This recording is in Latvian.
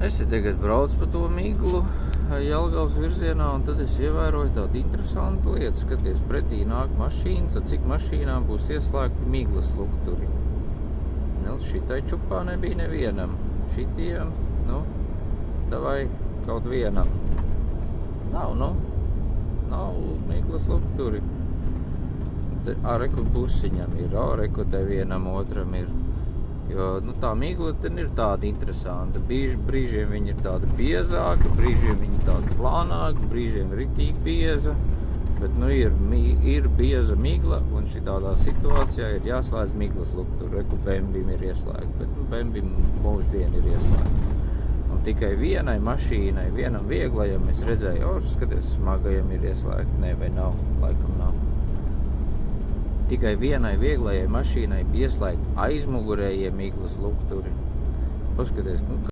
Es tagad braucu pa to miglu Jelgavas virzienā, un tad es ievēroju tādu interesantu lietu. Skaties, pretī nāk mašīnas, ar cik mašīnām būs ieslēgti miglas lukturi. Nu, šitai čupā nebija nevienam. Šitiem, davai kaut vienam. Nav miglas lukturi. Reku busiņam ir, reku te vienam otram ir. Jo, tā migla ten ir tāda interesanta. Brīžiem viņa ir tāda biezāka, brīžiem viņa tāda plānāka, brīžiem ritīgi bieza. Bet, ir bieza migla, un šitādā situācijā ir jāslēdz miglas lukturi. Reku Bembim ir ieslēgta, bet, Bembim mūždien ir ieslēgta. Un tikai vienai mašīnai, vienam vieglajam es redzēju, skaties, smagajam ir ieslēgta. Nē, vai nav? Laikam nav. Tikai vienai vieglajai mašīnai bija ieslēgta aizmugurējie miglas lukturi. Paskaties,